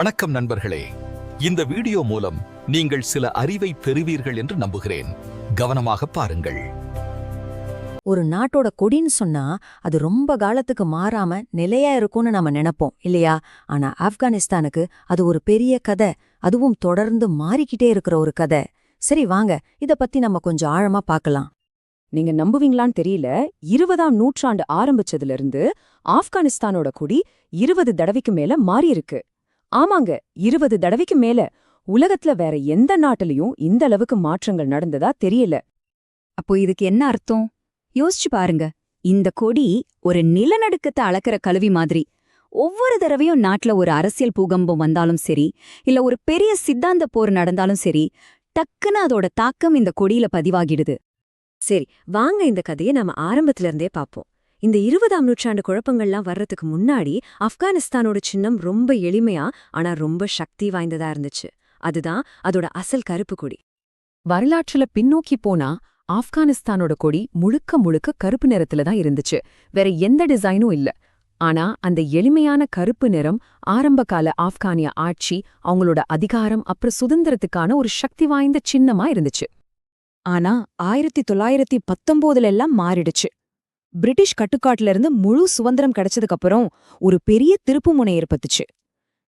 வணக்கம் நண்பர்களே, இந்த வீடியோ மூலம் நீங்கள் சில அறிவை பெறுவீர்கள் என்று நம்புகிறேன். கவனமாக பாருங்கள். ஒரு நாட்டோட கொடின்னு சொன்னா அது ரொம்ப காலத்துக்கு மாறாம நிலையா இருக்கும்னு நாம நினைப்போம் இல்லையா? ஆனா ஆப்கானிஸ்தானுக்கு அது ஒரு பெரிய கதை, அதுவும் தொடர்ந்து மாறிக்கிட்டே இருக்கிற ஒரு கதை. சரி வாங்க, இத பத்தி நம்ம கொஞ்சம் ஆழமா பார்க்கலாம். நீங்க நம்புவீங்களான்னு தெரியல, 20ஆம் நூற்றாண்டு ஆரம்பிச்சதுல இருந்து ஆப்கானிஸ்தானோட கொடி 20 தடவைக்கு மேல மாறியிருக்கு. ஆமாங்க, 20 தடவைக்கு மேல. உலகத்துல வேற எந்த நாட்டிலையும் இந்த அளவுக்கு மாற்றங்கள் நடந்ததா தெரியல. அப்போ இதுக்கு என்ன அர்த்தம்? யோசிச்சு பாருங்க. இந்த கொடி ஒரு நிலநடுக்கத்தை அளக்கிற கழுவி மாதிரி. ஒவ்வொரு தடவையும் நாட்டுல ஒரு அரசியல் பூகம்பம் வந்தாலும் சரி, இல்ல ஒரு பெரிய சித்தாந்த போர் நடந்தாலும் சரி, டக்குன்னு அதோட தாக்கம் இந்த கொடியில பதிவாகிடுது. சரி வாங்க, இந்த கதையை நம்ம ஆரம்பத்துல இருந்தே பார்ப்போம். இந்த 20ஆம் நூற்றாண்டு குழப்பங்கள்லாம் வர்றதுக்கு முன்னாடி ஆப்கானிஸ்தானோட சின்னம் ரொம்ப எளிமையா ஆனா ரொம்ப சக்தி வாய்ந்ததா இருந்துச்சு. அதுதான் அதோட அசல் கருப்பு கொடி. வரலாற்றுல பின்னோக்கி போனா ஆப்கானிஸ்தானோட கொடி முழுக்க முழுக்க கருப்பு நிறத்துல தான் இருந்துச்சு. வேற எந்த டிசைனும் இல்ல. ஆனா அந்த எளிமையான கருப்பு நிறம் ஆரம்பகால ஆப்கானிய ஆட்சி, அவங்களோட அதிகாரம் அப்புறம் சுதந்திரத்துக்கான ஒரு சக்தி வாய்ந்த சின்னமா இருந்துச்சு. ஆனா 1919 எல்லாம் மாறிடுச்சு. பிரிட்டிஷ் கட்டுக்காட்டுல இருந்து முழு சுதந்திரம் கிடைச்சதுக்கு அப்புறம் ஒரு பெரிய திருப்புமுனை ஏற்பட்டுச்சு.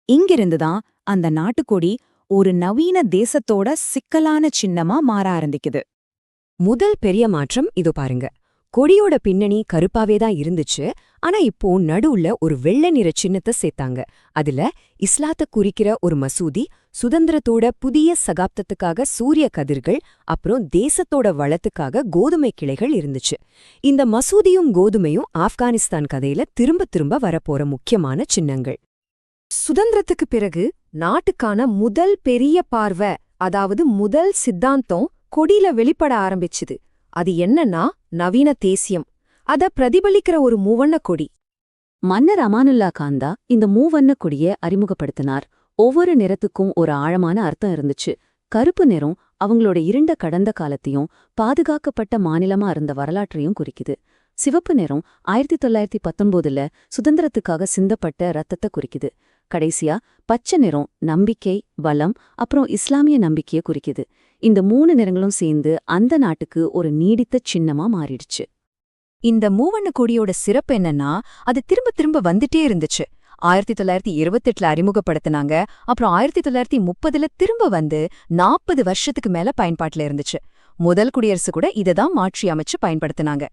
இங்கிருந்துதான் அந்த நாட்டுக்கொடி ஒரு நவீன தேசத்தோட சிக்கலான சின்னமா மாற ஆரம்பிக்குது. முதல் பெரிய மாற்றம் இது பாருங்க. கொடியோட பின்னணி கருப்பாவே தான் இருந்துச்சு, ஆனா இப்போ நடுவுல ஒரு வெள்ளை நிற சின்னத்தை சேர்த்தாங்க. அதுல இஸ்லாத்தை குறிக்கிற ஒரு மசூதி, சுதந்திரத்தோட புதிய சகாப்தத்துக்காக சூரிய கதிர்கள், அப்புறம் தேசத்தோட வளத்துக்காக கோதுமை கிளைகள் இருந்துச்சு. இந்த மசூதியும் கோதுமையும் ஆப்கானிஸ்தான் கதையில திரும்ப திரும்ப வரப்போற முக்கியமான சின்னங்கள். சுதந்திரத்துக்கு பிறகு நாட்டுக்கான முதல் பெரிய பார்வை, அதாவது முதல் சித்தாந்தம் கொடியில வெளிப்பட ஆரம்பிச்சுது. அது என்னன்னா நவீன தேசியம். அத பிரதிபலிக்கிற ஒரு மூவண்ண கொடி. மன்னர் அமானுல்லா காந்தா இந்த மூவண்ண கொடியை அறிமுகப்படுத்தினார். ஒவ்வொரு நிறத்துக்கும் ஒரு ஆழமான அர்த்தம் இருந்துச்சு. கருப்பு நிறம் அவங்களோட இருண்ட கடந்த காலத்தையும் பாதுகாக்கப்பட்ட மாநிலமா இருந்த வரலாற்றையும் குறிக்குது. சிவப்பு நிறம் 1919ல சுதந்திரத்துக்காக சிந்தப்பட்ட ரத்தத்தை குறிக்குது. கடைசியா பச்சை நிறம் நம்பிக்கை, பலம், அப்புறம் இஸ்லாமிய நம்பிக்கையை குறிக்குது. இந்த 3 நிறங்களும் சேர்ந்து அந்த நாட்டுக்கு ஒரு நீடித்த சின்னமா மாறிடுச்சு. இந்த மூவண்ண கொடியோட சிறப்பு என்னன்னா, அது திரும்ப திரும்ப வந்துட்டே இருந்துச்சு. 1928ல அறிமுகப்படுத்தினாங்க, அப்புறம் 1930ல திரும்ப வந்து 40 வருஷத்துக்கு மேல பயன்பாட்டுல இருந்துச்சு. முதல் குடியரசு கூட இததான் மாற்றி அமைச்சு பயன்படுத்தினாங்க.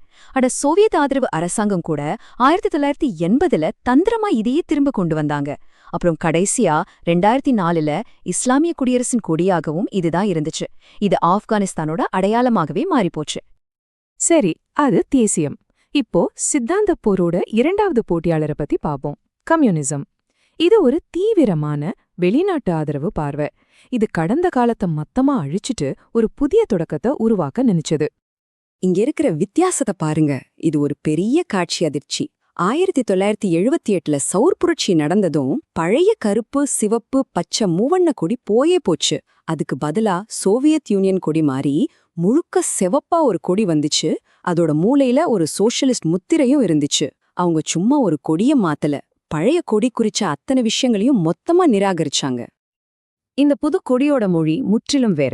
சோவியத் ஆதரவு அரசாங்கம் கூட 1980ல தந்திரமா இதையே திரும்ப கொண்டு வந்தாங்க. அப்புறம் கடைசியா 2004ல இஸ்லாமிய குடியரசின் கொடியாகவும் இதுதான் இருந்துச்சு. இது ஆப்கானிஸ்தானோட அடையாளமாகவே மாறிப்போச்சு. சரி, அது தேசியம். இப்போ சித்தாந்த போரோட இரண்டாவது போட்டியாளரை பத்தி பாப்போம். கம்யூனிசம். இது ஒரு தீவிரமான வெளிநாட்டு ஆதரவு பார்வை. இது கடந்த காலத்தை மொத்தமா அழிச்சிட்டு ஒரு புதிய தொடக்கத்தை உருவாக்க நினைச்சது. இங்க இருக்கிற வித்தியாசத்தை பாருங்க. இது ஒரு பெரிய காட்சி அதிர்ச்சி. 1978ல சௌர் புரட்சி நடந்ததும் பழைய கருப்பு, சிவப்பு, பச்சை மூவண்ண கொடி போயே போச்சு. அதுக்கு பதிலா சோவியத் யூனியன் கொடி மாறி முழுக்க சிவப்பா ஒரு கொடி வந்துச்சு. அதோட மூலையில ஒரு சோஷலிஸ்ட் முத்திரையும் இருந்துச்சு. அவங்க சும்மா ஒரு கொடிய மாத்தல, பழைய கொடி குறிச்ச அத்தனை விஷயங்களையும் மொத்தமா நிராகரிச்சாங்க. இந்த புது கொடியோட மொழி முற்றிலும் வேற.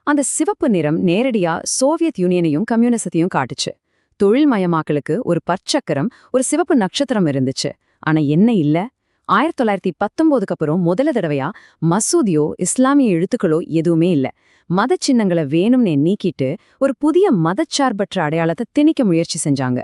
அந்த சிவப்பு நிறம் நேரடியா சோவியத் யூனியனையும் கம்யூனிசத்தையும் காட்டுச்சு. தொழில்மயமாக்கலுக்கு ஒரு பற்சக்கரம், ஒரு சிவப்பு நட்சத்திரம் இருந்துச்சு. ஆனா என்ன இல்ல, 1919க்கு அப்புறம் முதல தடவையா மசூதியோ இஸ்லாமிய எழுத்துக்களோ எதுவுமே இல்ல. மத சின்னங்களை வேணும்னே நீக்கிட்டு ஒரு புதிய மதச்சார்பற்ற அடையாளத்தை திணிக்க முயற்சி செஞ்சாங்க.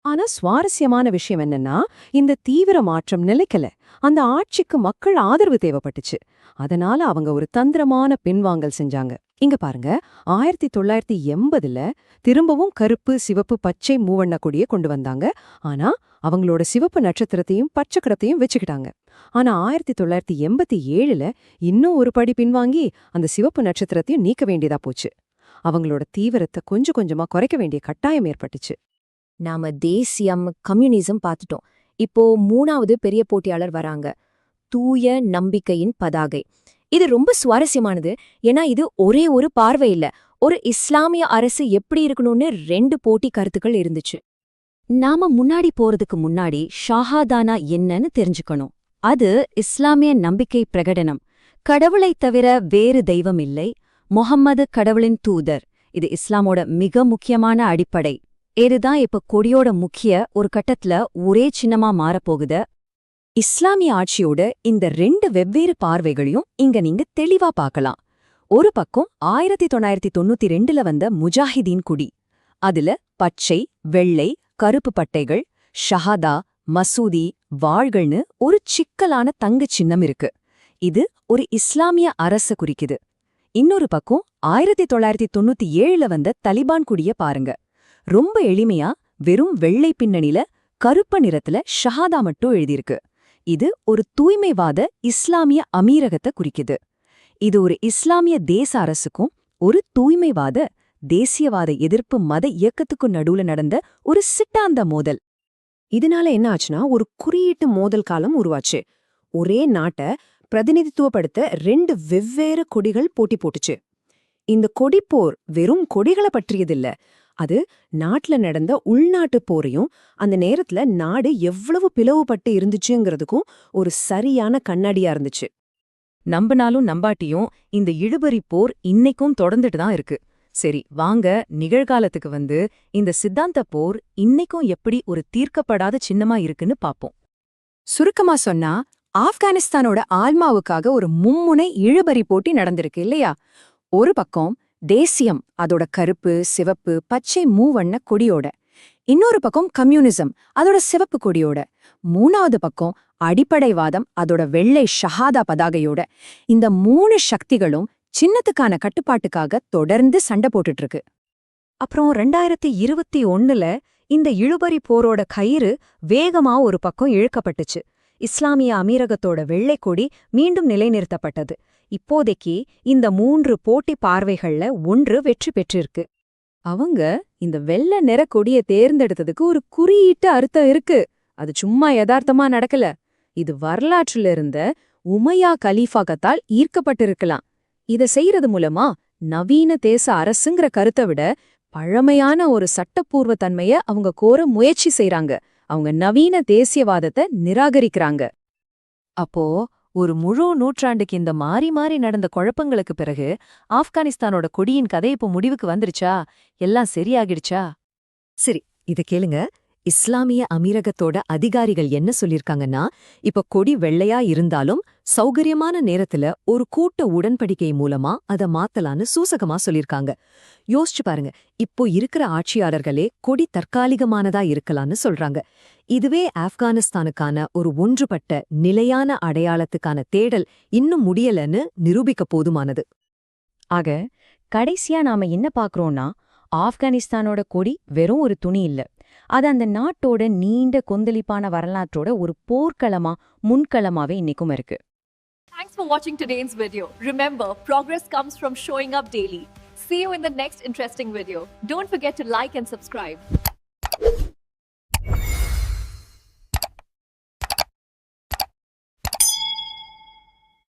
ஆனா சுவாரஸ்யமான விஷயம் என்னன்னா, இந்த தீவிர மாற்றம் நிலைக்கல. அந்த ஆட்சிக்கு மக்கள் ஆதரவு தேவைப்பட்டுச்சு. அதனால அவங்க ஒரு தந்திரமான பின்வாங்கல் செஞ்சாங்க. இங்க பாருங்க, 1980ல திரும்பவும் கருப்பு, சிவப்பு, பச்சை மூவண்ண கொடியை கொண்டு வந்தாங்க. ஆனா அவங்களோட சிவப்பு நட்சத்திரத்தையும் பச்சைக்கடத்தையும் வச்சுக்கிட்டாங்க. ஆனா 1987ல இன்னும் ஒரு படி பின்வாங்கி அந்த சிவப்பு நட்சத்திரத்தையும் நீக்க வேண்டியதா போச்சு. அவங்களோட தீவிரத்தை கொஞ்சம் கொஞ்சமா குறைக்க வேண்டிய கட்டாயம் ஏற்பட்டுச்சு. நாம தேசியம், கம்யூனிசம் பார்த்துட்டோம். இப்போ 3வது பெரிய போட்டியாளர் வராங்க, தூய நம்பிக்கையின் பதாகை. இது ரொம்ப சுவாரஸ்யமானது. ஏன்னா இது ஒரே ஒரு பார்வை இல்ல, ஒரு இஸ்லாமிய அரசு எப்படி இருக்கணும்னு 2 போட்டி கருத்துக்கள் இருந்துச்சு. நாம முன்னாடி போறதுக்கு முன்னாடி ஷாஹாதானா என்னன்னு தெரிஞ்சுக்கணும். அது இஸ்லாமிய நம்பிக்கை பிரகடனம். கடவுளைத் தவிர வேறு தெய்வம் இல்லை, முஹம்மது கடவுளின் தூதர். இது இஸ்லாமோட மிக முக்கியமான அடிப்படை. இதுதான் இப்ப கொடியோட முக்கிய ஒரு கட்டத்துல ஒரே சின்னமா மாறப்போகுது. இஸ்லாமிய ஆட்சியோட இந்த 2 வெவ்வேறு பார்வைகளையும் இங்க நீங்க தெளிவா பார்க்கலாம். ஒரு பக்கம் 1992ல வந்த முஜாஹிதீன் குடி. அதுல பச்சை, வெள்ளை, கருப்பு பட்டைகள், ஷஹாதா, மசூதி, வாள்கள்னு ஒரு சிக்கலான தங்கச் சின்னம் இருக்கு. இது ஒரு இஸ்லாமிய அரச குறிக்குது. இன்னொரு பக்கம் 1997ல வந்த தலிபான் குடிய பாருங்க. ரொம்ப எளிமையா வெறும் வெள்ளை பின்னணியில கருப்ப நிறத்துல ஷஹாதா மட்டும் எழுதியிருக்கு. இது ஒரு தூய்மைவாத இஸ்லாமிய அமீரகத்தை குறிக்குது. இது ஒரு இஸ்லாமிய தேச அரசுக்கும் ஒரு தூய்மைவாத தேசியவாத எதிர்ப்பு மத இயக்கத்துக்கும் நடுவுல நடந்த ஒரு சிட்டாந்த மோதல். இதனால என்ன ஆச்சுன்னா ஒரு குறியீட்டு மோதல் காலம் உருவாச்சு. ஒரே நாட்டை பிரதிநிதித்துவப்படுத்த 2 வெவ்வேறு கொடிகள் போட்டி போட்டுச்சு. இந்த கொடிப்போர் வெறும் கொடிகளை பற்றியதில்ல, அது நாட்டுல நடந்த உள்நாட்டு போரையும் அந்த நேரத்துல நாடு எவ்வளவு பிளவுபட்டு இருந்துச்சுங்கிறதுக்கும் ஒரு சரியான கண்ணாடியா இருந்துச்சு. நம்பினாலும் நம்பாட்டியும் இந்த இழுபறி போர் இன்னைக்கும் தொடர்ந்துட்டு தான் இருக்கு. சரி, வாங்க நிகழ்காலத்துக்கு வந்து இந்த சித்தாந்த போர் இன்னைக்கும் எப்படி ஒரு தீர்க்கப்படாத சின்னமா இருக்குன்னு பாப்போம். சுருக்கமா சொன்னா, ஆப்கானிஸ்தானோட ஆல்மாவுக்காக ஒரு மும்முனை இழுபறி போட்டி நடந்திருக்கு இல்லையா? ஒரு பக்கம் தேசியம், அதோட கருப்பு, சிவப்பு, பச்சை மூவண்ண கொடியோட. இன்னொரு பக்கம் கம்யூனிசம், அதோட சிவப்பு கொடியோட. மூணாவது பக்கம் அடிப்படைவாதம், அதோட வெள்ளை ஷஹாதா பதாகையோட. இந்த 3 சக்திகளும் சின்னத்துக்கான கட்டுப்பாட்டுக்காக தொடர்ந்து சண்டை போட்டுட்டு இருக்கு. அப்புறம் 2021ல இந்த இழுபறி போரோட கயிறு வேகமா ஒரு பக்கம் இழுக்கப்பட்டுச்சு. இஸ்லாமிய அமீரகத்தோட வெள்ளைக்கொடி மீண்டும் நிலைநிறுத்தப்பட்டது. இப்போதைக்கு இந்த 3 போட்டி பார்வைகள்ல ஒன்று வெற்றி பெற்றிருக்கு. அவங்க இந்த வெள்ளை நிற கொடியை தேர்ந்தெடுத்ததுக்கு ஒரு குறியீட்டு அர்த்தம் இருக்கு. அது சும்மா யதார்த்தமா நடக்கல. இது வரலாற்றுல இருந்த உமையா கலீஃபாகத்தால் ஈர்க்கப்பட்டிருக்கலாம். இத செய்யறது மூலமா நவீன தேச அரசுங்கிற கருத்தை விட பழமையான ஒரு சட்டப்பூர்வ தன்மைய அவங்க கோர முயற்சி செய்றாங்க. அவங்க நவீன தேசியவாதத்தை நிராகரிக்கிறாங்க. அப்போ ஒரு முழு நூற்றாண்டுக்கு இந்த மாறி மாறி நடந்த குழப்பங்களுக்கு பிறகு ஆப்கானிஸ்தானோட கொடியின் கதை இப்போ முடிவுக்கு வந்துருச்சா? எல்லாம் சரியாகிடுச்சா? சரி, இத கேளுங்க. இஸ்லாமிய அமீரகத்தோட அதிகாரிகள் என்ன சொல்லிருக்காங்கன்னா, இப்ப கொடி வெள்ளையா இருந்தாலும் சௌகரியமான நேரத்துல ஒரு கூட்ட உடன்படிக்கை மூலமா அத மாத்தலான்னு சூசகமா சொல்லிருக்காங்க. யோசிச்சு பாருங்க, இப்போ இருக்கிற ஆட்சியாளர்களே கொடி தற்காலிகமானதா இருக்கலாம்னு சொல்றாங்க. இதுவே ஆப்கானிஸ்தானுக்கான ஒரு ஒன்றுபட்ட நிலையான அடையாளத்துக்கான தேடல் இன்னும் முடியலன்னு நிரூபிக்க போதுமானது. ஆக கடைசியா நாம என்ன பாக்குறோம்னா, ஆப்கானிஸ்தானோட கொடி வெறும் ஒரு துணி இல்ல. அது அந்த நாட்டோட நீண்ட கொந்தளிப்பான வரலாற்றோட ஒரு போர்க்களமா முன்களமாவே இன்னைக்கும் இருக்கு. Thanks for watching today's video. Remember, progress comes from showing up daily. See you in the next interesting video. Don't forget to like and subscribe.